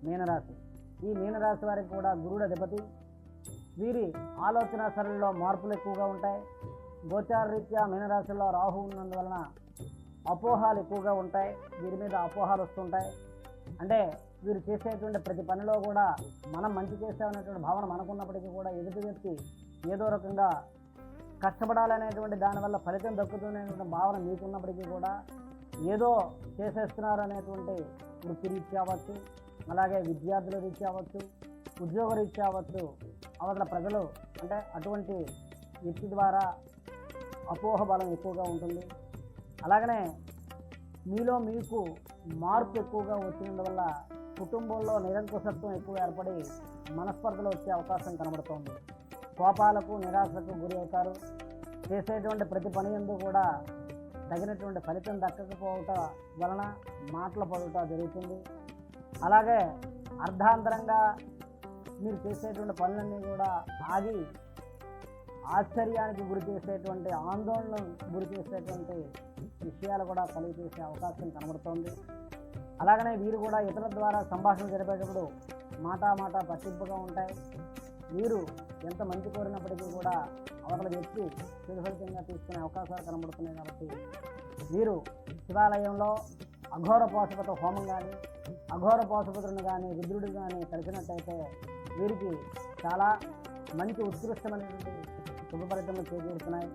మీనరాశి. ఈ మీనరాశి వారికి కూడా గురుడు అధిపతి. వీరి ఆలోచన సరళిలో మార్పులు ఎక్కువగా ఉంటాయి. గోచార రీత్యా మీనరాశిలో రాహు ఉన్నందువలన అపోహాలు ఎక్కువగా ఉంటాయి. వీరి మీద అపోహాలు వస్తుంటాయి. అంటే వీరు చేసేటువంటి ప్రతి పనిలో కూడా మనం మంచి చేస్తామనేటువంటి భావన మనకున్నప్పటికీ కూడా ఎదుటి వ్యక్తి ఏదో రకంగా కష్టపడాలనేటువంటి దానివల్ల ఫలితం దక్కుతున్నటువంటి భావన మీకున్నప్పటికీ కూడా ఏదో చేసేస్తున్నారు అనేటువంటి వృత్తి రీత్యా అవ్వచ్చు, అలాగే విద్యార్థుల రీత్యా అవ్వచ్చు, ఉద్యోగ రీత్యా అవ్వచ్చు, అవతల ప్రజలు అంటే అటువంటి వ్యక్తి ద్వారా అపోహ బలం ఎక్కువగా ఉంటుంది. అలాగనే మీలో మీకు మార్పు ఎక్కువగా వచ్చినందువల్ల కుటుంబంలో నిరంకుశత్వం ఎక్కువ ఏర్పడి మనస్పర్ధలు వచ్చే అవకాశం కనబడుతోంది. కోపాలకు నిరాశకు గురి అవుతారు. చేసేటువంటి ప్రతి పని యందు కూడా తగినటువంటి ఫలితం దక్కకపోవటం వలన మాటలు పడుట జరుగుతుంది. అలాగే అర్ధాంతరంగా మీరు చేసేటువంటి పనులన్నీ కూడా ఆగి ఆశ్చర్యానికి గురి చేసేటువంటి, ఆందోళనకు గురి చేసేటువంటి విషయాలు కూడా కలిగి చేసే అవకాశం కనబడుతోంది. అలాగనే వీరు కూడా ఇతరుల ద్వారా సంభాషణ జరిపేటప్పుడు మాట పట్టింపుగా ఉంటాయి. వీరు ఎంత మంచి కోరినప్పటికీ కూడా అవతల వ్యక్తి సురక్షితంగా తీసుకునే అవకాశాలు కనబడుతున్నాయి. కాబట్టి వీరు శివాలయంలో అఘోర పోషపత హోమం కానీ, అఘోర పోషపతులను కానీ, రుద్రుడు కానీ కలిసినట్టయితే వీరికి చాలా మంచి ఉత్కృష్టమైనటువంటి శుభ ఫలితాలు చేకూరుతున్నాయి.